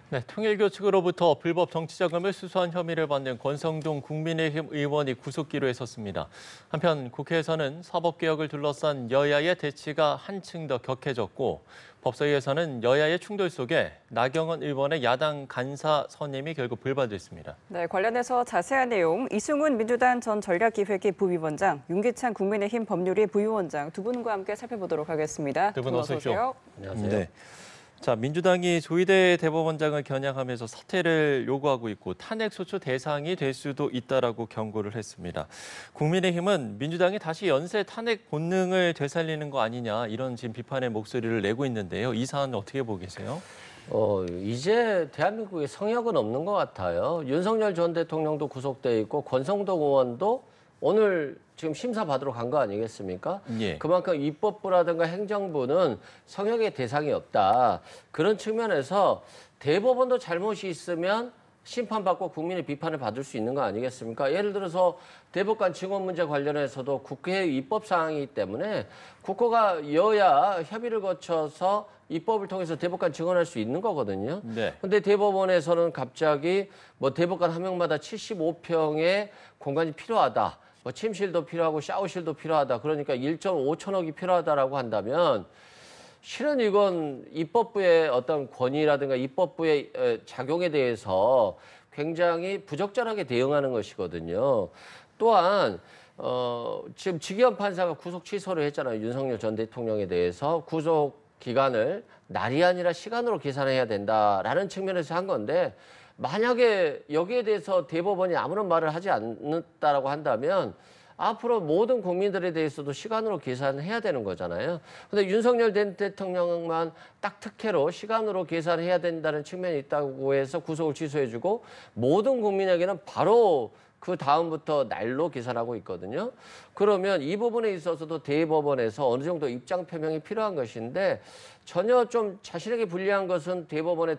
네, 통일교 측으로부터 불법 정치자금을 수수한 혐의를 받는 권성동 국민의힘 의원이 구속기로에 섰습니다. 한편 국회에서는 사법개혁을 둘러싼 여야의 대치가 한층 더 격해졌고 법사위에서는 여야의 충돌 속에 나경원 의원의 야당 간사 선임이 결국 불발됐습니다. 네, 관련해서 자세한 내용 이승훈 민주당 전 전략기획위 부위원장, 윤기찬 국민의힘 법률위 부위원장 두 분과 함께 살펴보도록 하겠습니다. 두 분 어서 오십시오. 안녕하세요. 네. 자, 민주당이 조희대 대법원장을 겨냥하면서 사퇴를 요구하고 있고 탄핵소추 대상이 될 수도 있다라고 경고를 했습니다. 국민의힘은 민주당이 다시 연쇄 탄핵 본능을 되살리는 거 아니냐 이런 지금 비판의 목소리를 내고 있는데요. 이 사안 어떻게 보고 계세요? 이제 대한민국에 성역은 없는 것 같아요. 윤석열 전 대통령도 구속돼 있고 권성동 의원도 오늘 지금 심사 받으러 간 거 아니겠습니까? 예. 그만큼 입법부라든가 행정부는 성역의 대상이 없다. 그런 측면에서 대법원도 잘못이 있으면 심판받고 국민의 비판을 받을 수 있는 거 아니겠습니까? 예를 들어서 대법관 증언 문제 관련해서도 국회의 입법 사항이기 때문에 국회가 여야 협의를 거쳐서 입법을 통해서 대법관 증언할 수 있는 거거든요. 네. 근데 대법원에서는 갑자기 뭐 대법관 한 명마다 75평의 공간이 필요하다. 뭐 침실도 필요하고 샤워실도 필요하다. 그러니까 1.5천억이 필요하다라고 한다면 실은 이건 입법부의 어떤 권위라든가 입법부의 작용에 대해서 굉장히 부적절하게 대응하는 것이거든요. 또한 지금 지기현 판사가 구속 취소를 했잖아요. 윤석열 전 대통령에 대해서 구속 기간을 날이 아니라 시간으로 계산해야 된다라는 측면에서 한 건데 만약에 여기에 대해서 대법원이 아무런 말을 하지 않았다라고 한다면 앞으로 모든 국민들에 대해서도 시간으로 계산해야 되는 거잖아요. 근데 윤석열 대통령만 딱 특혜로 시간으로 계산해야 된다는 측면이 있다고 해서 구속을 취소해주고 모든 국민에게는 바로 그 다음부터 날로 계산하고 있거든요. 그러면 이 부분에 있어서도 대법원에서 어느 정도 입장 표명이 필요한 것인데 전혀 좀 자신에게 불리한 것은 대법원의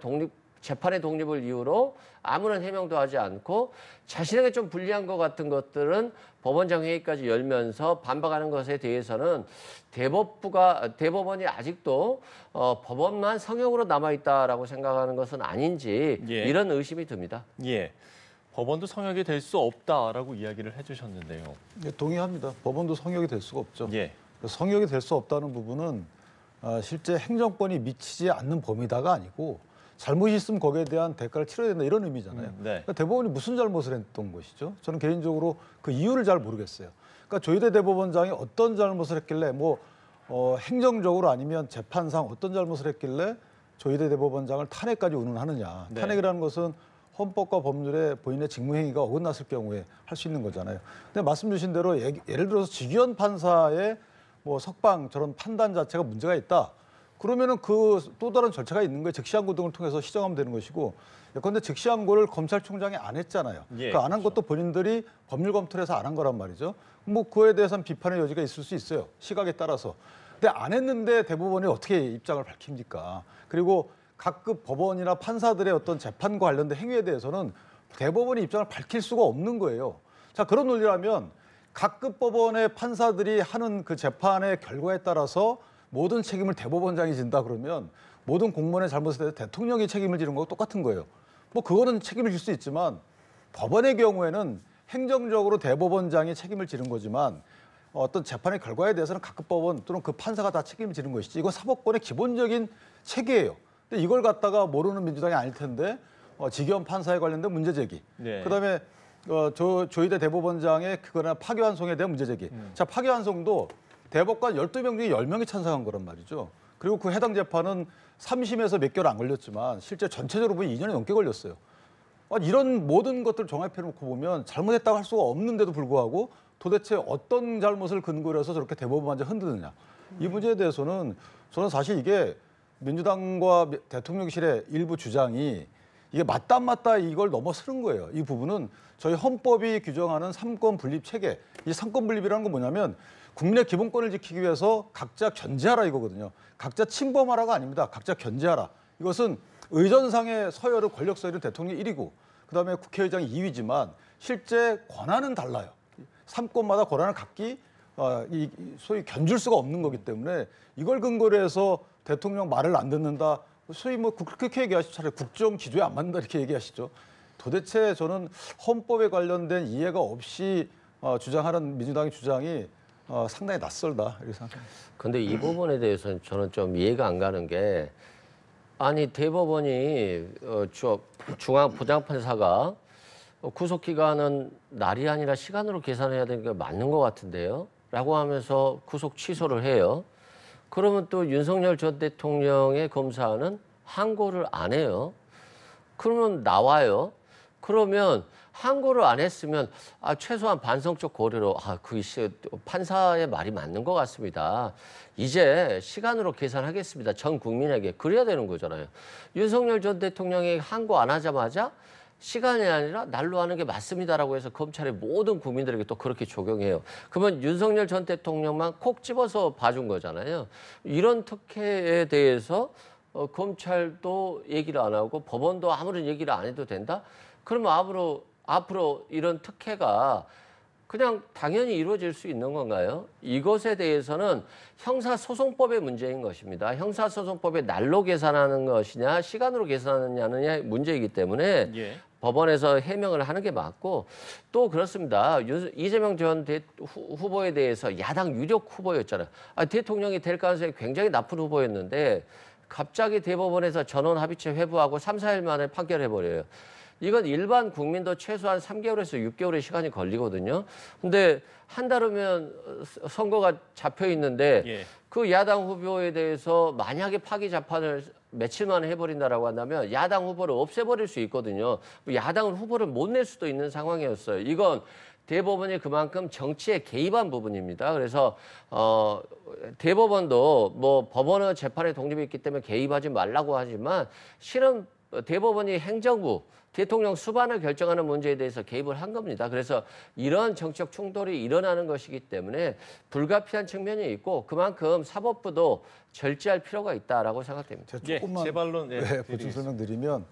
재판의 독립을 이유로 아무런 해명도 하지 않고 자신에게 좀 불리한 것 같은 것들은 법원장 회의까지 열면서 반박하는 것에 대해서는 대법원이 아직도 법원만 성역으로 남아있다라고 생각하는 것은 아닌지 이런 의심이 듭니다. 예. 법원도 성역이 될 수 없다라고 이야기를 해주셨는데요. 예, 동의합니다. 법원도 성역이 될 수가 없죠. 예. 성역이 될 수 없다는 부분은 실제 행정권이 미치지 않는 범위다가 아니고 잘못이 있으면 거기에 대한 대가를 치러야 된다 이런 의미잖아요. 네. 그러니까 대법원이 무슨 잘못을 했던 것이죠? 저는 개인적으로 그 이유를 잘 모르겠어요. 그러니까 조희대 대법원장이 어떤 잘못을 했길래 행정적으로 아니면 재판상 어떤 잘못을 했길래 조희대 대법원장을 탄핵까지 운운하느냐. 네. 탄핵이라는 것은 헌법과 법률에 본인의 직무행위가 어긋났을 경우에 할 수 있는 거잖아요. 근데 말씀 주신 대로 예를 들어서 지기현 판사의 석방 저런 판단 자체가 문제가 있다. 그러면은 그 또 다른 절차가 있는 거예요. 즉시항고 등을 통해서 시정하면 되는 것이고. 그런데 즉시항고를 검찰총장이 안 했잖아요. 예, 그 안 한 것도 본인들이 법률 검토를 해서 안 한 거란 말이죠. 그거에 대해서는 비판의 여지가 있을 수 있어요. 시각에 따라서. 근데 안 했는데 대법원이 어떻게 입장을 밝힙니까? 그리고 각급 법원이나 판사들의 어떤 재판과 관련된 행위에 대해서는 대법원이 입장을 밝힐 수가 없는 거예요. 자, 그런 논리라면 각급 법원의 판사들이 하는 그 재판의 결과에 따라서 모든 책임을 대법원장이 진다 그러면 모든 공무원의 잘못에 대해서 대통령이 책임을 지는 거하고 똑같은 거예요. 그거는 책임을 질 수 있지만 법원의 경우에는 행정적으로 대법원장이 책임을 지는 거지만 어떤 재판의 결과에 대해서는 각급 법원 또는 그 판사가 다 책임을 지는 것이지 이건 사법권의 기본적인 체계예요. 근데 이걸 갖다가 모르는 민주당이 아닐 텐데 지기현 판사에 관련된 문제 제기. 네. 그다음에 조희대 대법원장의 그거나 파기환송에 대한 문제 제기. 자, 파기환송도 대법관 12명 중에 10명이 찬성한 거란 말이죠. 그리고 그 해당 재판은 3심에서 몇 개월 안 걸렸지만 실제 전체적으로 보면 2년이 넘게 걸렸어요. 이런 모든 것들을 종합해 놓고 보면 잘못했다고 할 수가 없는데도 불구하고 도대체 어떤 잘못을 근거로 해서 저렇게 대법원만 흔드느냐. 이 문제에 대해서는 저는 사실 이게 민주당과 대통령실의 일부 주장이 이게 맞다 안 맞다 이걸 넘어서는 거예요. 이 부분은 저희 헌법이 규정하는 삼권 분립 체계. 이 삼권 분립이라는 건 뭐냐면 국민의 기본권을 지키기 위해서 각자 견제하라 이거거든요. 각자 침범하라가 아닙니다. 각자 견제하라. 이것은 의전상의 서열은 권력 서열은 대통령이 1위고 그다음에 국회의장이 2위지만 실제 권한은 달라요. 삼권마다 권한을 갖기 소위 견줄 수가 없는 거기 때문에 이걸 근거로 해서 대통령 말을 안 듣는다, 소위 뭐 그렇게 얘기하시죠. 차라리 국정 기조에 안 맞는다 이렇게 얘기하시죠. 도대체 저는 헌법에 관련된 이해가 없이 주장하는 민주당의 주장이 상당히 낯설다 이렇게 생각합니다. 근데 이 부분에 대해서는 저는 좀 이해가 안 가는 게 아니 대법원이 중앙 부장판사가 구속 기간은 날이 아니라 시간으로 계산해야 되는 게 맞는 것 같은데요. 라고 하면서 구속 취소를 해요. 그러면 또 윤석열 전 대통령의 검사는 항고를 안 해요. 그러면 나와요. 그러면 항고를 안 했으면 최소한 반성적 고려로 그 판사의 말이 맞는 것 같습니다. 이제 시간으로 계산하겠습니다. 전 국민에게. 그래야 되는 거잖아요. 윤석열 전 대통령이 항고 안 하자마자 시간이 아니라 날로 하는 게 맞습니다라고 해서 검찰의 모든 국민들에게 또 그렇게 적용해요. 그러면 윤석열 전 대통령만 콕 집어서 봐준 거잖아요. 이런 특혜에 대해서 검찰도 얘기를 안 하고 법원도 아무런 얘기를 안 해도 된다? 그러면 앞으로 이런 특혜가 그냥 당연히 이루어질 수 있는 건가요? 이것에 대해서는 형사소송법의 문제인 것입니다. 형사소송법에 날로 계산하는 것이냐 시간으로 계산하느냐의 문제이기 때문에 예. 법원에서 해명을 하는 게 맞고 또 그렇습니다. 이재명 전 후보에 대해서 야당 유력 후보였잖아요. 대통령이 될 가능성이 굉장히 높은 후보였는데 갑자기 대법원에서 전원 합의체 회부하고 3, 4일 만에 판결해버려요. 이건 일반 국민도 최소한 3개월에서 6개월의 시간이 걸리거든요. 근데 한 달 후면 선거가 잡혀 있는데 예. 그 야당 후보에 대해서 만약에 파기 재판을 며칠 만에 해버린다라고 한다면 야당 후보를 없애버릴 수 있거든요. 야당은 후보를 못 낼 수도 있는 상황이었어요. 이건 대법원이 그만큼 정치에 개입한 부분입니다. 그래서 대법원도 뭐 법원의 재판에 독립이 있기 때문에 개입하지 말라고 하지만 실은 대법원이 행정부, 대통령 수반을 결정하는 문제에 대해서 개입을 한 겁니다. 그래서 이런 정치적 충돌이 일어나는 것이기 때문에 불가피한 측면이 있고 그만큼 사법부도 절제할 필요가 있다라고 생각됩니다. 예, 조금만 제 반론 보충 설명드리면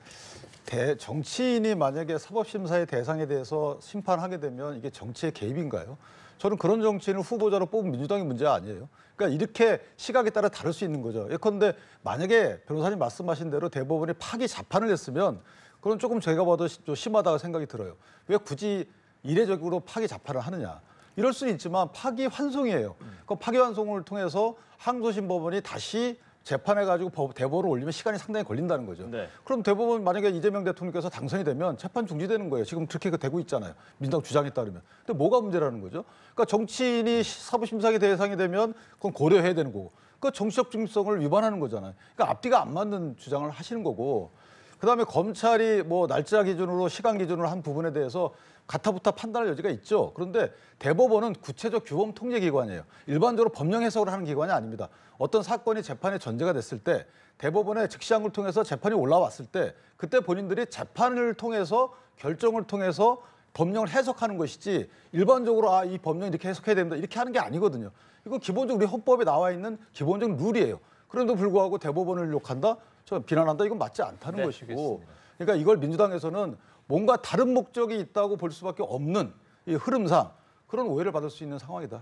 정치인이 만약에 사법심사의 대상에 대해서 심판하게 되면 이게 정치의 개입인가요? 저는 그런 정치인을 후보자로 뽑은 민주당의 문제가 아니에요. 그러니까 이렇게 시각에 따라 다를 수 있는 거죠. 예컨대 만약에 변호사님 말씀하신 대로 대법원이 파기 재판을 했으면 그건 조금 제가 봐도 좀 심하다고 생각이 들어요. 왜 굳이 이례적으로 파기 재판을 하느냐. 이럴 수는 있지만 파기 환송이에요. 그 파기 환송을 통해서 항소심 법원이 다시 재판해가지고 대법원을 올리면 시간이 상당히 걸린다는 거죠. 네. 그럼 대법원 만약에 이재명 대통령께서 당선이 되면 재판 중지되는 거예요. 지금 그렇게 되고 있잖아요. 민주당 주장에 따르면. 근데 뭐가 문제라는 거죠? 그러니까 정치인이 사법심사의 대상이 되면 그건 고려해야 되는 거고. 그 정치적 중립성을 위반하는 거잖아요. 그러니까 앞뒤가 안 맞는 주장을 하시는 거고. 그다음에 검찰이 뭐 날짜 기준으로 시간 기준으로 한 부분에 대해서 가타부타 판단할 여지가 있죠. 그런데 대법원은 구체적 규범 통제 기관이에요. 일반적으로 법령 해석을 하는 기관이 아닙니다. 어떤 사건이 재판에 전제가 됐을 때 대법원의 즉시항고를 통해서 재판이 올라왔을 때 그때 본인들이 재판을 통해서 결정을 통해서 법령을 해석하는 것이지 일반적으로 이 법령 이렇게 해석해야 됩니다. 이렇게 하는 게 아니거든요. 이건 기본적으로 우리 헌법에 나와 있는 기본적인 룰이에요. 그런데도 불구하고 대법원을 욕한다? 저 비난한다? 이건 맞지 않다는 것이고. 알겠습니다. 그러니까 이걸 민주당에서는 뭔가 다른 목적이 있다고 볼 수밖에 없는 이 흐름상 그런 오해를 받을 수 있는 상황이다.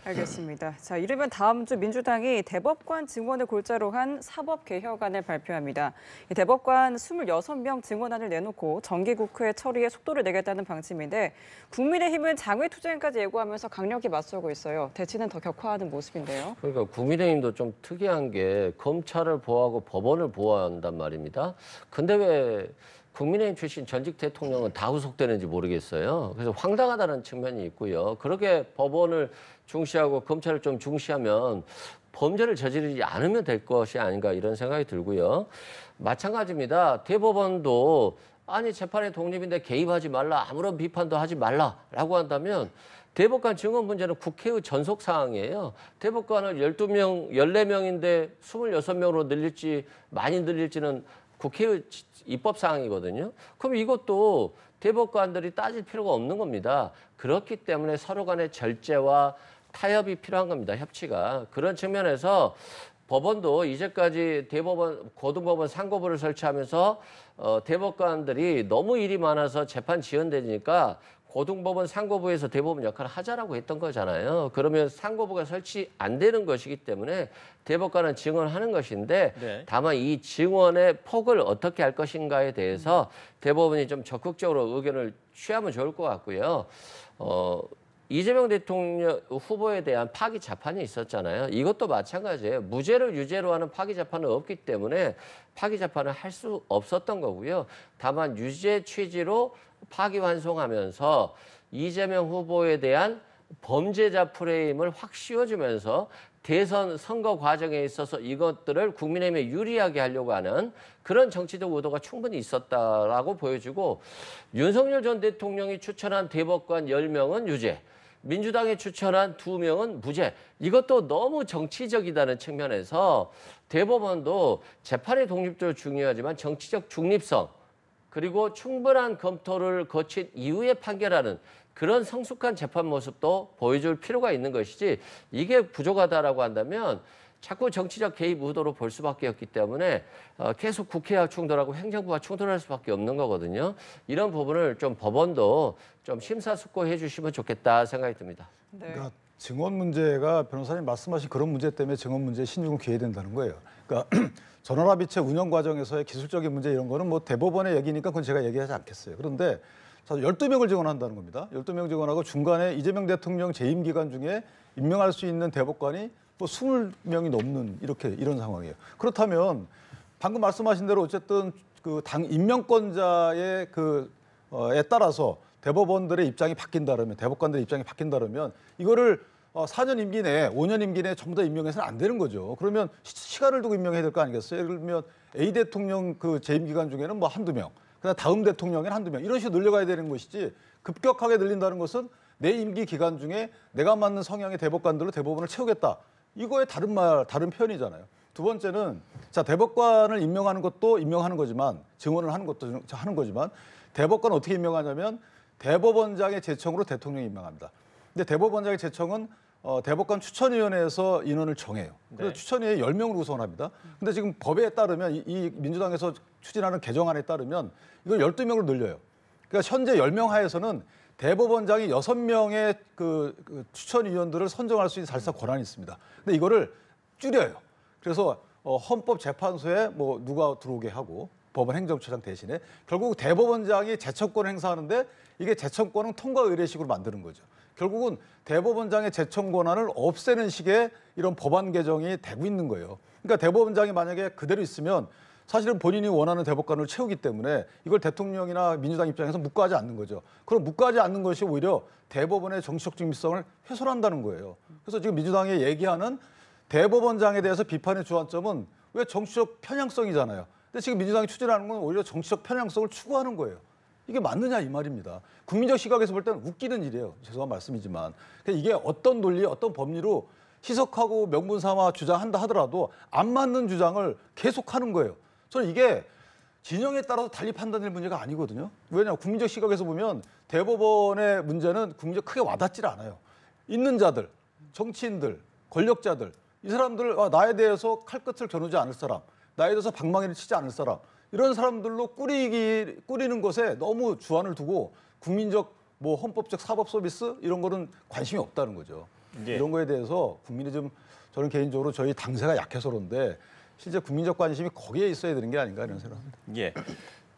알겠습니다. 자, 이르면 다음 주 민주당이 대법관 증원을 골자로 한 사법개혁안을 발표합니다. 이 대법관 26명 증원안을 내놓고 정기국회 처리에 속도를 내겠다는 방침인데 국민의힘은 장외투쟁까지 예고하면서 강력히 맞서고 있어요. 대치는 더 격화하는 모습인데요. 그러니까 국민의힘도 좀 특이한 게 검찰을 보호하고 법원을 보호한단 말입니다. 근데 왜 국민의힘 출신 전직 대통령은 다 후속되는지 모르겠어요. 그래서 황당하다는 측면이 있고요. 그렇게 법원을 중시하고 검찰을 좀 중시하면 범죄를 저지르지 않으면 될 것이 아닌가 이런 생각이 들고요. 마찬가지입니다. 대법원도 아니 재판의 독립인데 개입하지 말라, 아무런 비판도 하지 말라라고 한다면 대법관 증원 문제는 국회의 전속 사항이에요. 대법관을 12명, 14명인데 26명으로 늘릴지 많이 늘릴지는 국회의 입법 사항이거든요. 그럼 이것도 대법관들이 따질 필요가 없는 겁니다. 그렇기 때문에 서로 간의 절제와 타협이 필요한 겁니다. 협치가. 그런 측면에서 법원도 이제까지 대법원, 고등법원 상고부를 설치하면서 대법관들이 너무 일이 많아서 재판 지연되니까 고등법원 상고부에서 대법원 역할을 하자라고 했던 거잖아요. 그러면 상고부가 설치 안 되는 것이기 때문에 대법관은 증언하는 것인데 네. 다만 이 증언의 폭을 어떻게 할 것인가에 대해서 대법원이 좀 적극적으로 의견을 취하면 좋을 것 같고요. 이재명 대통령 후보에 대한 파기 재판이 있었잖아요. 이것도 마찬가지예요. 무죄를 유죄로 하는 파기 재판은 없기 때문에 파기 재판을 할 수 없었던 거고요. 다만 유죄 취지로 파기환송하면서 이재명 후보에 대한 범죄자 프레임을 확 씌워주면서 대선 선거 과정에 있어서 이것들을 국민의힘에 유리하게 하려고 하는 그런 정치적 의도가 충분히 있었다라고 보여지고 윤석열 전 대통령이 추천한 대법관 10명은 유죄, 민주당이 추천한 2명은 무죄. 이것도 너무 정치적이다는 측면에서 대법원도 재판의 독립도 중요하지만 정치적 중립성 그리고 충분한 검토를 거친 이후에 판결하는 그런 성숙한 재판 모습도 보여줄 필요가 있는 것이지 이게 부족하다라고 한다면 자꾸 정치적 개입 의도로 볼 수밖에 없기 때문에 계속 국회와 충돌하고 행정부와 충돌할 수밖에 없는 거거든요. 이런 부분을 좀 법원도 좀 심사숙고해 주시면 좋겠다 생각이 듭니다. 네. 그러니까 증언 문제가 변호사님 말씀하신 그런 문제 때문에 증언 문제에 신중을 기해야 된다는 거예요. 그러니까 전원합의체 운영 과정에서의 기술적인 문제 이런 거는 뭐 대법원의 얘기니까 그건 제가 얘기하지 않겠어요. 그런데 12명을 증언한다는 겁니다. 12명 증언하고 중간에 이재명 대통령 재임 기간 중에 임명할 수 있는 대법관이 뭐 20명이 넘는 이런 상황이에요. 그렇다면 방금 말씀하신 대로 어쨌든 그 당 임명권자의 에 따라서 대법원들의 입장이 바뀐다면 대법관들의 입장이 바뀐다면 이거를 4년 임기 내에 5년 임기 내에 전부 다 임명해서는 안 되는 거죠. 그러면 시간을 두고 임명해야 될 거 아니겠어요? 예를 들면 A 대통령 그 재임 기간 중에는 뭐 한두 명, 그다음 다음 대통령에는 한두 명 이런 식으로 늘려가야 되는 것이지 급격하게 늘린다는 것은 내 임기 기간 중에 내가 맞는 성향의 대법관들로 대법원을 채우겠다. 이거의 다른 표현이잖아요. 두 번째는 자 대법관을 임명하는 것도 임명하는 거지만 증언을 하는 것도 하는 거지만 대법관은 어떻게 임명하냐면 대법원장의 제청으로 대통령이 임명합니다. 근데 대법원장의 제청은 대법관 추천위원회에서 인원을 정해요. 그래서 네. 추천위에 10명을 구성합니다. 근데 지금 법에 따르면 이 민주당에서 추진하는 개정안에 따르면 이걸 12명으로 늘려요. 그러니까 현재 10명 하에서는 대법원장이 6명의 그 추천위원들을 선정할 수 있는 사실상 권한이 있습니다. 근데 이거를 줄여요. 그래서 헌법재판소에 뭐 누가 들어오게 하고 법원 행정처장 대신에 결국 대법원장이 제청권을 행사하는데 이게 제청권은 통과 의례식으로 만드는 거죠. 결국은 대법원장의 제청 권한을 없애는 식의 이런 법안 개정이 되고 있는 거예요. 그러니까 대법원장이 만약에 그대로 있으면 사실은 본인이 원하는 대법관을 채우기 때문에 이걸 대통령이나 민주당 입장에서 묵과하지 않는 거죠. 그럼 묵과하지 않는 것이 오히려 대법원의 정치적 중립성을 훼손한다는 거예요. 그래서 지금 민주당이 얘기하는 대법원장에 대해서 비판의 주안점은 왜 정치적 편향성이잖아요. 근데 지금 민주당이 추진하는 건 오히려 정치적 편향성을 추구하는 거예요. 이게 맞느냐 이 말입니다. 국민적 시각에서 볼 때는 웃기는 일이에요. 죄송한 말씀이지만. 이게 어떤 논리, 어떤 법리로 희석하고 명분 삼아 주장한다 하더라도 안 맞는 주장을 계속하는 거예요. 저는 이게 진영에 따라서 달리 판단될 문제가 아니거든요. 왜냐하면 국민적 시각에서 보면 대법원의 문제는 국민적 크게 와닿질 않아요. 있는 자들, 정치인들, 권력자들 이 사람들 나에 대해서 칼끝을 겨누지 않을 사람, 나에 대해서 방망이를 치지 않을 사람 이런 사람들로 꾸리는 것에 너무 주안을 두고 국민적 뭐 헌법적 사법 서비스 이런 거는 관심이 없다는 거죠. 예. 이런 거에 대해서 국민이 좀 저는 개인적으로 저희 당세가 약해서 그런데 실제 국민적 관심이 거기에 있어야 되는 게 아닌가 이런 생각합니다. 예.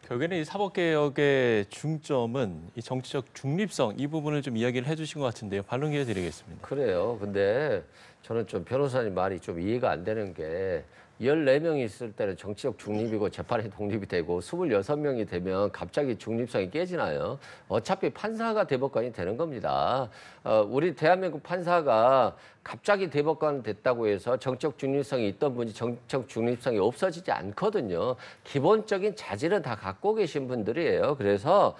결국에는 이 사법개혁의 중점은 이 정치적 중립성 이 부분을 좀 이야기를 해주신 것 같은데요. 반론 기회 드리겠습니다. 그래요. 근데 저는 좀 변호사님 말이 좀 이해가 안 되는 게 14명이 있을 때는 정치적 중립이고 재판이 독립이 되고 26명이 되면 갑자기 중립성이 깨지나요? 어차피 판사가 대법관이 되는 겁니다. 우리 대한민국 판사가 갑자기 대법관 됐다고 해서 정치적 중립성이 있던 분이 정치적 중립성이 없어지지 않거든요. 기본적인 자질은 다 갖고 계신 분들이에요. 그래서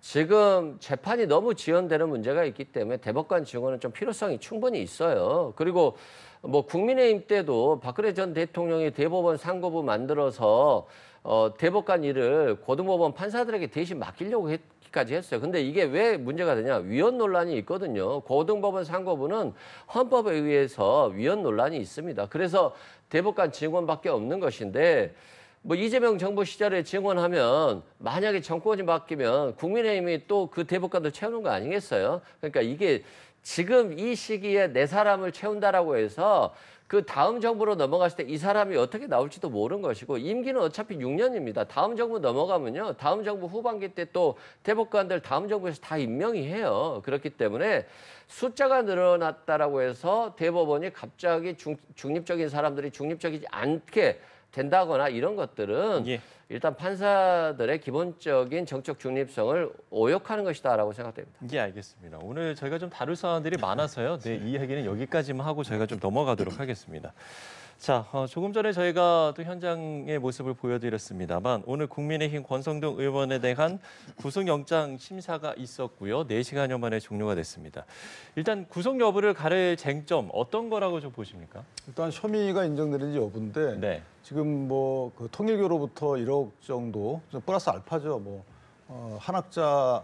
지금 재판이 너무 지연되는 문제가 있기 때문에 대법관 증언은 좀 필요성이 충분히 있어요. 그리고 뭐 국민의힘 때도 박근혜 전 대통령이 대법원 상고부 만들어서 대법관 일을 고등법원 판사들에게 대신 맡기려고 까지 했어요. 근데 이게 왜 문제가 되냐? 위헌 논란이 있거든요. 고등법원 상고부는 헌법에 의해서 위헌 논란이 있습니다. 그래서 대법관 증언밖에 없는 것인데 뭐 이재명 정부 시절에 증언하면 만약에 정권이 바뀌면 국민의힘이 또 그 대법관들 채우는 거 아니겠어요? 그러니까 이게 지금 이 시기에 내 사람을 채운다라고 해서 그 다음 정부로 넘어갔을 때 이 사람이 어떻게 나올지도 모르는 것이고 임기는 어차피 6년입니다. 다음 정부 넘어가면요. 다음 정부 후반기 때 또 대법관들 다음 정부에서 다 임명이 해요. 그렇기 때문에 숫자가 늘어났다라고 해서 대법원이 갑자기 중립적인 사람들이 중립적이지 않게 된다거나 이런 것들은 예. 일단 판사들의 기본적인 정적 중립성을 오역하는 것이다라고 생각됩니다. 예, 알겠습니다. 오늘 저희가 좀 다룰 사안들이 많아서요. 네, 이 이야기는 여기까지만 하고 저희가 좀 넘어가도록 하겠습니다. 자, 조금 전에 저희가 또 현장의 모습을 보여드렸습니다만 오늘 국민의힘 권성동 의원에 대한 구속영장 심사가 있었고요. 4시간여 만에 종료가 됐습니다. 일단 구속 여부를 가릴 쟁점 어떤 거라고 좀 보십니까? 일단 혐의가 인정되는지 여부인데 네. 지금 뭐 그 통일교로부터 1억 정도 플러스 알파죠. 뭐 한학자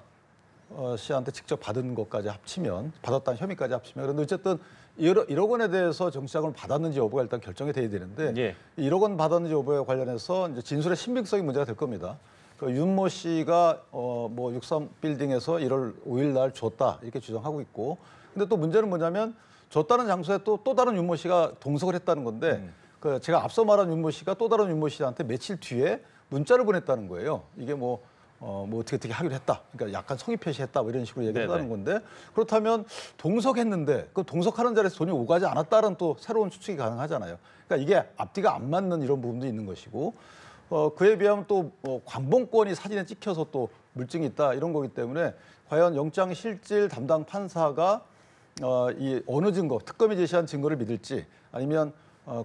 씨한테 직접 받은 것까지 합치면 받았다는 혐의까지 합치면 그런데 어쨌든 1억 원에 대해서 정치자금을 받았는지 여부가 일단 결정이 돼야 되는데 예. 1억 원 받았는지 여부에 관련해서 이제 진술의 신빙성이 문제가 될 겁니다. 그 윤모 씨가 뭐 63 빌딩에서 1월 5일 날 줬다 이렇게 주장하고 있고 근데 또 문제는 뭐냐면 줬다는 장소에 또 다른 윤모 씨가 동석을 했다는 건데 그 제가 앞서 말한 윤모 씨가 또 다른 윤모 씨한테 며칠 뒤에 문자를 보냈다는 거예요. 이게 뭐 어떻게 하기로 했다. 그러니까 약간 성의 표시했다. 뭐 이런 식으로 얘기를 네네. 했다는 건데 그렇다면 동석했는데 그 동석하는 자리에서 돈이 오가지 않았다는 또 새로운 추측이 가능하잖아요. 그러니까 이게 앞뒤가 안 맞는 이런 부분도 있는 것이고 그에 비하면 또 관봉권이 사진에 찍혀서 또 물증이 있다 이런 거기 때문에 과연 영장 실질 담당 판사가 이 어느 증거, 특검이 제시한 증거를 믿을지 아니면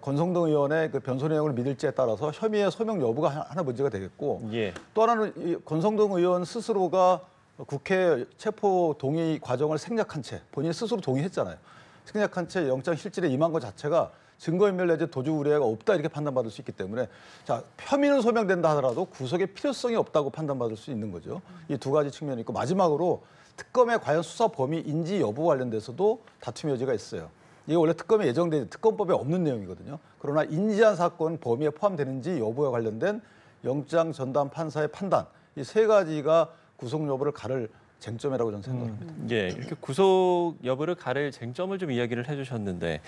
권성동 의원의 그 변소 내용을 믿을지에 따라서 혐의의 소명 여부가 하나 문제가 되겠고 예. 또 하나는 이 권성동 의원 스스로가 국회 체포 동의 과정을 생략한 채 본인 스스로 동의했잖아요. 생략한 채 영장 실질에 임한 것 자체가 증거인멸 내지 도주 우려가 없다 이렇게 판단받을 수 있기 때문에 자 혐의는 소명된다 하더라도 구속의 필요성이 없다고 판단받을 수 있는 거죠. 이 두 가지 측면이 있고 마지막으로 특검의 과연 수사 범위인지 여부 관련돼서도 다툼의 여지가 있어요. 이게 원래 특검에 예정된 특검법에 없는 내용이거든요. 그러나 인지한 사건 범위에 포함되는지 여부에 관련된 영장 전담 판사의 판단 이 세 가지가 구속 여부를 가를 쟁점이라고 저는 생각합니다. 예, 이렇게 구속 여부를 가릴 쟁점을 좀 이야기를 해주셨는데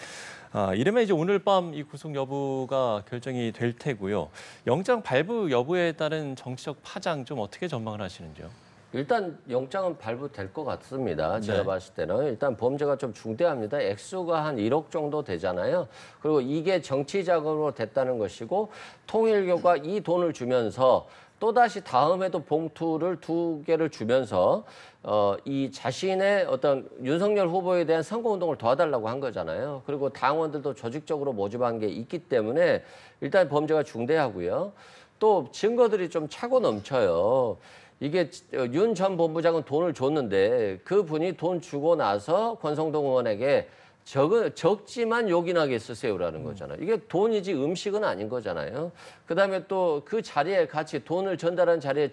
이러면 이제 오늘 밤 이 구속 여부가 결정이 될 테고요. 영장 발부 여부에 따른 정치적 파장 좀 어떻게 전망을 하시는지요? 일단 영장은 발부될 것 같습니다. 제가 네. 봤을 때는 일단 범죄가 좀 중대합니다. 액수가 한 1억 정도 되잖아요. 그리고 이게 정치 자금으로 됐다는 것이고 통일교가 이 돈을 주면서 또다시 다음에도 봉투를 2개를 주면서 이 자신의 어떤 윤석열 후보에 대한 선거운동을 도와달라고 한 거잖아요. 그리고 당원들도 조직적으로 모집한 게 있기 때문에 일단 범죄가 중대하고요. 또 증거들이 좀 차고 넘쳐요. 이게 윤 전 본부장은 돈을 줬는데 그분이 돈 주고 나서 권성동 의원에게 적지만 요긴하게 쓰세요라는 거잖아요. 이게 돈이지 음식은 아닌 거잖아요. 그다음에 또 그 자리에 같이 돈을 전달한 자리에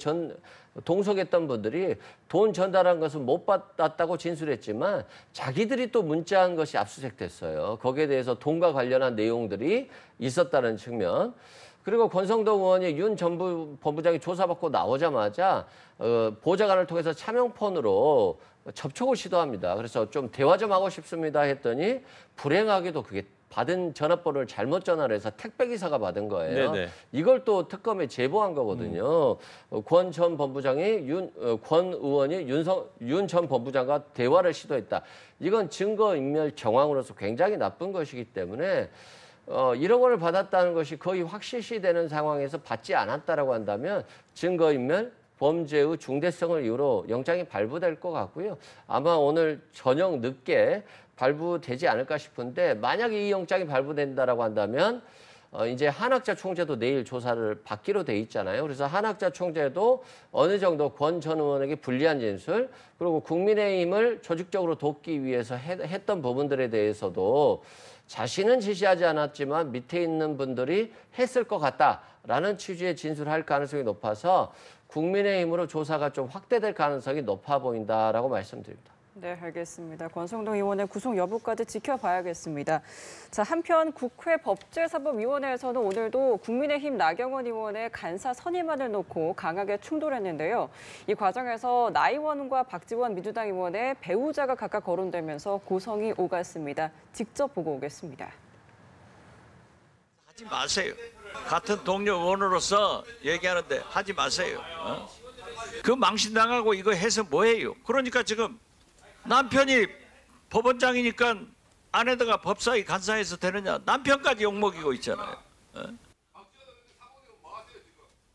동석했던 분들이 돈 전달한 것은 못 받았다고 진술했지만 자기들이 또 문자한 것이 압수수색됐어요. 거기에 대해서 돈과 관련한 내용들이 있었다는 측면. 그리고 권성동 의원이 윤 전 본부장이 조사받고 나오자마자 보좌관을 통해서 차명폰으로 접촉을 시도합니다. 그래서 좀 대화 좀 하고 싶습니다 했더니 불행하게도 그게 받은 전화번호를 잘못 전화를 해서 택배기사가 받은 거예요. 네네. 이걸 또 특검에 제보한 거거든요. 권 전 본부장이 권 의원이 윤 전 본부장과 대화를 시도했다. 이건 증거인멸 정황으로서 굉장히 나쁜 것이기 때문에 1억 원을 받았다는 것이 거의 확실시되는 상황에서 받지 않았다라고 한다면 증거인멸, 범죄의 중대성을 이유로 영장이 발부될 것 같고요. 아마 오늘 저녁 늦게 발부되지 않을까 싶은데 만약에 이 영장이 발부된다라고 한다면 이제 한학자 총재도 내일 조사를 받기로 돼 있잖아요. 그래서 한학자 총재도 어느 정도 권 전 의원에게 불리한 진술 그리고 국민의힘을 조직적으로 돕기 위해서 했던 부분들에 대해서도 자신은 지시하지 않았지만 밑에 있는 분들이 했을 것 같다라는 취지의 진술할 가능성이 높아서 국민의힘으로 조사가 좀 확대될 가능성이 높아 보인다라고 말씀드립니다. 네, 알겠습니다. 권성동 의원의 구속 여부까지 지켜봐야겠습니다. 자, 한편 국회 법제사법위원회에서는 오늘도 국민의힘 나경원 의원의 간사 선임안을 놓고 강하게 충돌했는데요. 이 과정에서 나 의원과 박지원 민주당 의원의 배우자가 각각 거론되면서 고성이 오갔습니다. 직접 보고 오겠습니다. 하지 마세요. 같은 동료 의원으로서 얘기하는데 하지 마세요. 그 망신당하고 이거 해서 뭐해요? 그러니까 지금 남편이 법원장이니까 아내가 법사위 간사해서 되느냐? 남편까지 욕먹이고 있잖아요.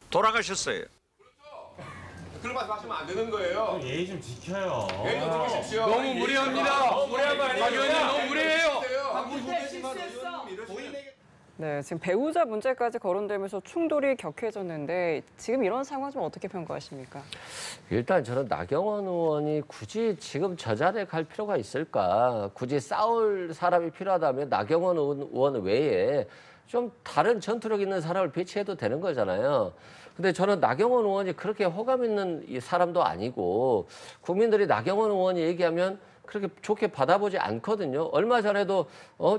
돌아가셨어요. 그런 말씀 하시면 안 되는 거예요. 예의 좀 지켜요. 예의 좀 지키십시오. 너무 무례합니다. 너무 무례한 거 아니에요? 의원님 너무 무례해요. 네, 지금 배우자 문제까지 거론되면서 충돌이 격해졌는데 지금 이런 상황 좀 어떻게 평가하십니까? 일단 저는 나경원 의원이 굳이 지금 저 자리에 갈 필요가 있을까? 굳이 싸울 사람이 필요하다면 나경원 의원 외에 좀 다른 전투력 있는 사람을 배치해도 되는 거잖아요. 근데 저는 나경원 의원이 그렇게 호감 있는 이 사람도 아니고 국민들이 나경원 의원이 얘기하면 그렇게 좋게 받아보지 않거든요. 얼마 전에도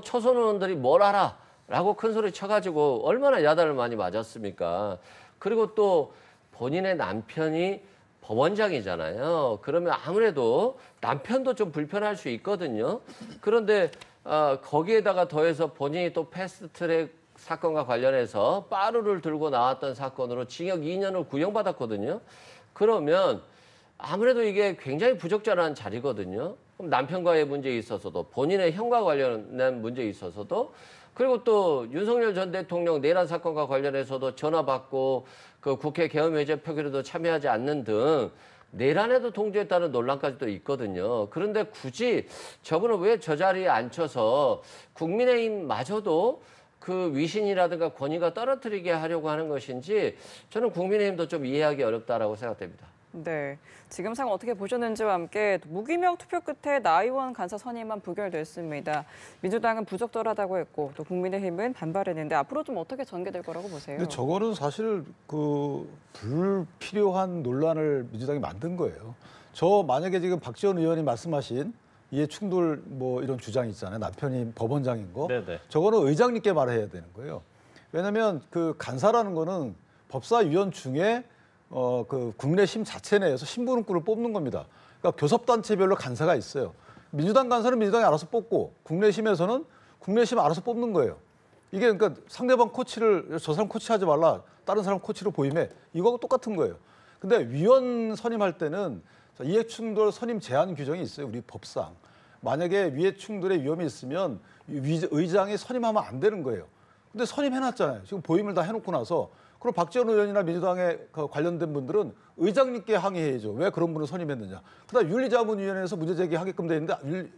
초선 의원들이 뭘 알아? 라고 큰 소리 쳐가지고 얼마나 야단을 많이 맞았습니까? 그리고 또 본인의 남편이 법원장이잖아요. 그러면 아무래도 남편도 좀 불편할 수 있거든요. 그런데 거기에다가 더해서 본인이 또 패스트트랙 사건과 관련해서 빠루를 들고 나왔던 사건으로 징역 2년을 구형받았거든요. 그러면 아무래도 이게 굉장히 부적절한 자리거든요. 그럼 남편과의 문제에 있어서도 본인의 형과 관련된 문제에 있어서도 그리고 또 윤석열 전 대통령 내란 사건과 관련해서도 전화 받고 그 국회 계엄 해제 표결에도 참여하지 않는 등 내란에도 동조했다는 논란까지도 있거든요. 그런데 굳이 저분은 왜 저 자리에 앉혀서 국민의힘마저도 그 위신이라든가 권위가 떨어뜨리게 하려고 하는 것인지 저는 국민의힘도 좀 이해하기 어렵다라고 생각됩니다. 네, 지금 상황 어떻게 보셨는지와 함께 무기명 투표 끝에 나 의원 간사 선임안 부결됐습니다. 민주당은 부적절하다고 했고 또 국민의힘은 반발했는데 앞으로 좀 어떻게 전개될 거라고 보세요? 근데 저거는 사실 그 불필요한 논란을 민주당이 만든 거예요. 저 만약에 지금 박지원 의원이 말씀하신 이해 충돌 뭐 이런 주장이 있잖아요. 남편이 법원장인 거. 네네. 저거는 의장님께 말해야 되는 거예요. 왜냐하면 그 간사라는 거는 법사위원 중에 그 국민의힘 자체 내에서 신부름꾼을 뽑는 겁니다. 그러니까 교섭단체별로 간사가 있어요. 민주당 간사는 민주당이 알아서 뽑고 국민의힘에서는 국민의힘이 알아서 뽑는 거예요. 이게 그러니까 상대방 코치를 저 사람 코치하지 말라, 다른 사람 코치로 보임해. 이거하고 똑같은 거예요. 근데 위원 선임할 때는 이해충돌 선임 제한 규정이 있어요. 우리 법상. 만약에 이해충돌의 위험이 있으면 의장이 선임하면 안 되는 거예요. 근데 선임해놨잖아요. 지금 보임을 다 해놓고 나서 그럼 박지원 의원이나 민주당에 관련된 분들은 의장님께 항의해야죠. 왜 그런 분을 선임했느냐. 그다음 윤리자문위원회에서 문제제기하게끔 돼 있는데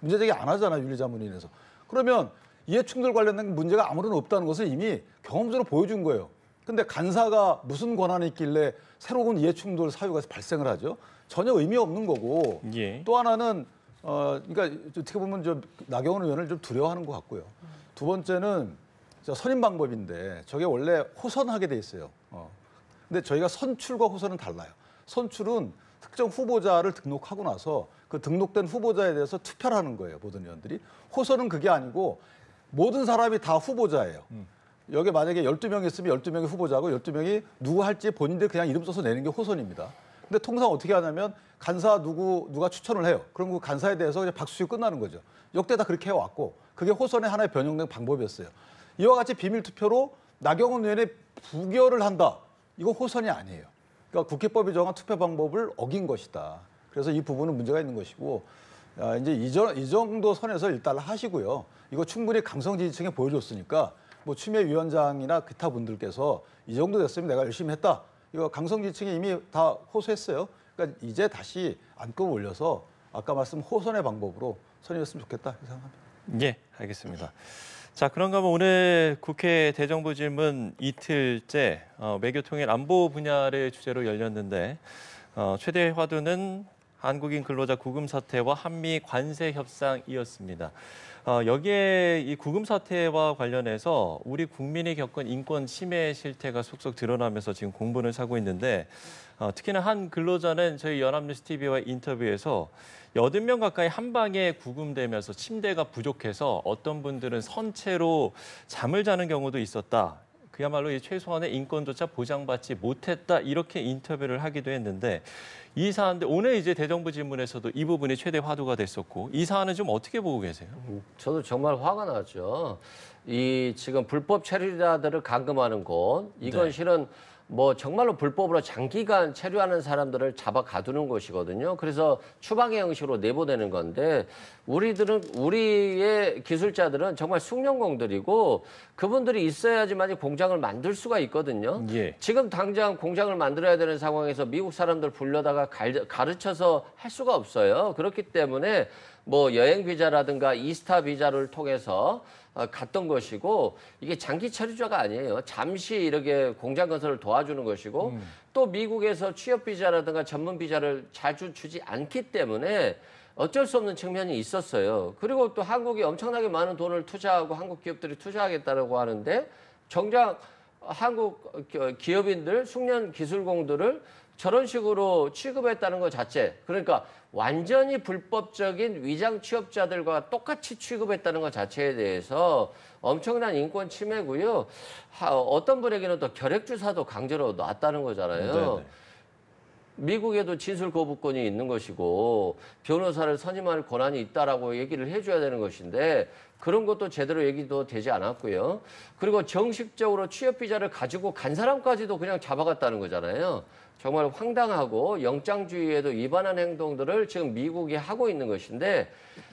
문제제기 안 하잖아요. 윤리자문위원회에서. 그러면 이해충돌 관련된 문제가 아무런 없다는 것을 이미 경험적으로 보여준 거예요. 근데 간사가 무슨 권한이 있길래 새로운 이해충돌 사유가 발생을 하죠. 전혀 의미 없는 거고. 예. 또 하나는 그러니까 어떻게 보면 좀 나경원 의원을 좀 두려워하는 것 같고요. 두 번째는 선임 방법인데 저게 원래 호선하게 돼 있어요. 근데 저희가 선출과 호선은 달라요. 선출은 특정 후보자를 등록하고 나서 그 등록된 후보자에 대해서 투표를 하는 거예요. 모든 의원들이. 호선은 그게 아니고 모든 사람이 다 후보자예요. 여기 만약에 12명이 있으면 12명이 후보자고 12명이 누구 할지 본인들 그냥 이름 써서 내는 게 호선입니다. 근데 통상 어떻게 하냐면 간사 누가 추천을 해요. 그럼 그 간사에 대해서 그냥 박수 치고 끝나는 거죠. 역대 다 그렇게 해왔고 그게 호선의 하나의 변형된 방법이었어요. 이와 같이 비밀투표로 나경원 의원의 부결을 한다. 이거 호선이 아니에요. 그러니까 국회법이 정한 투표 방법을 어긴 것이다. 그래서 이 부분은 문제가 있는 것이고 이제 이 정도 선에서 일단 하시고요. 이거 충분히 강성 지지층에 보여줬으니까 뭐 추미애위원장이나 기타 분들께서 이 정도 됐으면 내가 열심히 했다. 이거 강성 지지층이 이미 다 호소했어요. 그러니까 이제 다시 안고 올려서 아까 말씀 호선의 방법으로 선임했으면 좋겠다 생각합니다. 예, 알겠습니다. 자, 그런가 하면 오늘 국회 대정부 질문 이틀째 외교통일 안보 분야를 주제로 열렸는데 최대 화두는 한국인 근로자 구금 사태와 한미 관세 협상이었습니다. 여기에 이 구금 사태와 관련해서 우리 국민이 겪은 인권 침해 실태가 속속 드러나면서 지금 공분을 사고 있는데 특히나 한 근로자는 저희 연합뉴스 TV와의 인터뷰에서 80명 가까이 한 방에 구금되면서 침대가 부족해서 어떤 분들은 선체로 잠을 자는 경우도 있었다. 그야말로 이 최소한의 인권조차 보장받지 못했다. 이렇게 인터뷰를 하기도 했는데 이 사안들 오늘 이제 대정부 질문에서도 이 부분이 최대 화두가 됐었고 이 사안은 좀 어떻게 보고 계세요? 저도 정말 화가 나죠. 이 지금 불법 체류자들을 감금하는 곳, 이건 네. 실은 뭐 정말로 불법으로 장기간 체류하는 사람들을 잡아 가두는 곳이거든요. 그래서 추방의 형식으로 내보내는 건데 우리의 기술자들은 정말 숙련공들이고 그분들이 있어야지만 공장을 만들 수가 있거든요. 예. 지금 당장 공장을 만들어야 되는 상황에서 미국 사람들 불러다가 가르쳐서 할 수가 없어요. 그렇기 때문에 뭐 여행 비자라든가 이스타 비자를 통해서 갔던 것이고 이게 장기 체류자가 아니에요. 잠시 이렇게 공장 건설을 도와주는 것이고 또 미국에서 취업 비자라든가 전문 비자를 자주 주지 않기 때문에 어쩔 수 없는 측면이 있었어요. 그리고 또 한국이 엄청나게 많은 돈을 투자하고 한국 기업들이 투자하겠다고 하는데 정작 한국 기업인들, 숙련 기술공들을 저런 식으로 취급했다는 것 자체, 그러니까 완전히 불법적인 위장 취업자들과 똑같이 취급했다는 것 자체에 대해서 엄청난 인권 침해고요. 어떤 분에게는 또 결핵주사도 강제로 놨다는 거잖아요. 네네. 미국에도 진술 거부권이 있는 것이고 변호사를 선임할 권한이 있다라고 얘기를 해줘야 되는 것인데 그런 것도 제대로 얘기도 되지 않았고요. 그리고 정식적으로 취업 비자를 가지고 간 사람까지도 그냥 잡아갔다는 거잖아요. 정말 황당하고 영장주의에도 위반한 행동들을 지금 미국이 하고 있는 것인데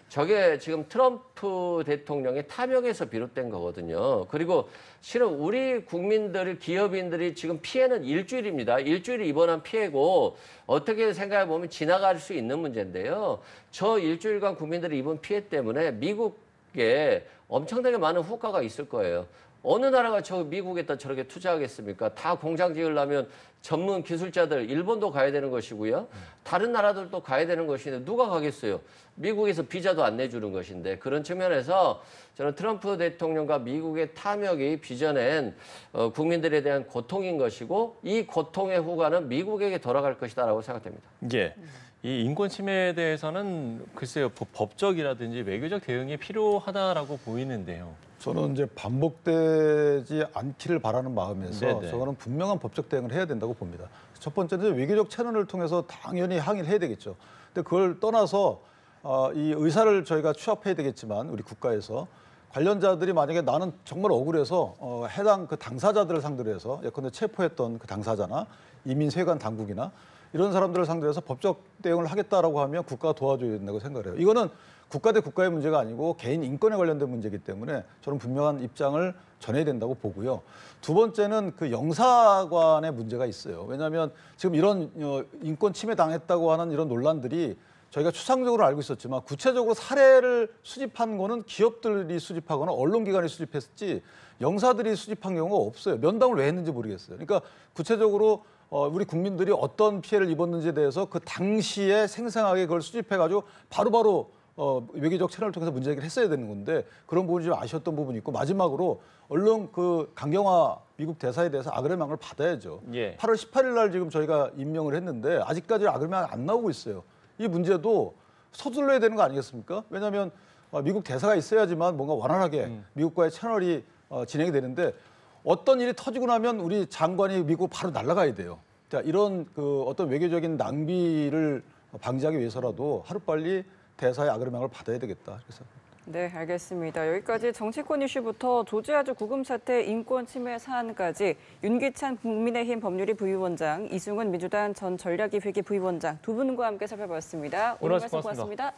저게 지금 트럼프 대통령의 탐욕에서 비롯된 거거든요. 그리고 실은 우리 국민들, 기업인들이 지금 피해는 일주일입니다. 일주일이 입원한 피해고 어떻게 생각해 보면 지나갈 수 있는 문제인데요. 저 일주일간 국민들이 입은 피해 때문에 미국에 엄청나게 많은 후과가 있을 거예요. 어느 나라가 저 미국에다 저렇게 투자하겠습니까? 다 공장 지으려면 전문 기술자들 일본도 가야 되는 것이고요. 다른 나라들도 가야 되는 것인데 누가 가겠어요? 미국에서 비자도 안 내주는 것인데 그런 측면에서 저는 트럼프 대통령과 미국의 탐욕이 빚어낸 국민들에 대한 고통인 것이고 이 고통의 후과는 미국에게 돌아갈 것이다라고 생각됩니다. 예. 이 인권 침해에 대해서는 글쎄요 법적이라든지 외교적 대응이 필요하다라고 보이는데요. 저는 이제 반복되지 않기를 바라는 마음에서 네네. 저거는 분명한 법적 대응을 해야 된다고 봅니다. 첫 번째는 외교적 채널을 통해서 당연히 항의를 해야 되겠죠. 근데 그걸 떠나서 이 의사를 저희가 취합해야 되겠지만 우리 국가에서 관련자들이 만약에 나는 정말 억울해서 해당 그 당사자들을 상대로 해서 예컨대 체포했던 그 당사자나 이민세관 당국이나 이런 사람들을 상대로 해서 법적 대응을 하겠다라고 하면 국가가 도와줘야 된다고 생각을 해요. 이거는 국가 대 국가의 문제가 아니고 개인 인권에 관련된 문제이기 때문에 저는 분명한 입장을 전해야 된다고 보고요. 두 번째는 그 영사관의 문제가 있어요. 왜냐하면 지금 이런 인권 침해 당했다고 하는 이런 논란들이 저희가 추상적으로 알고 있었지만 구체적으로 사례를 수집한 거는 기업들이 수집하거나 언론기관이 수집했지 영사들이 수집한 경우가 없어요. 면담을 왜 했는지 모르겠어요. 그러니까 구체적으로 우리 국민들이 어떤 피해를 입었는지에 대해서 그 당시에 생생하게 그걸 수집해가지고 바로바로 외교적 채널을 통해서 문제 제기를 했어야 되는 건데 그런 부분이 좀 아쉬웠던 부분이 있고 마지막으로 얼른 그 강경화 미국 대사에 대해서 아그레망을 받아야죠. 예. 8월 18일 날 지금 저희가 임명을 했는데 아직까지 아그레망이 안 나오고 있어요. 이 문제도 서둘러야 되는 거 아니겠습니까? 왜냐하면 미국 대사가 있어야지만 뭔가 원활하게 미국과의 채널이 진행이 되는데 어떤 일이 터지고 나면 우리 장관이 미국 바로 날아가야 돼요. 자, 이런 그 어떤 외교적인 낭비를 방지하기 위해서라도 하루빨리 대사의 아그레망을 받아야 되겠다. 그래서 네, 알겠습니다. 여기까지 정치권 이슈부터 조지아주 구금 사태 인권 침해 사안까지 윤기찬 국민의힘 법률위 부위원장, 이승훈 민주당 전 전략기획위 부위원장 두 분과 함께 살펴봤습니다. 오늘 말씀 고맙습니다.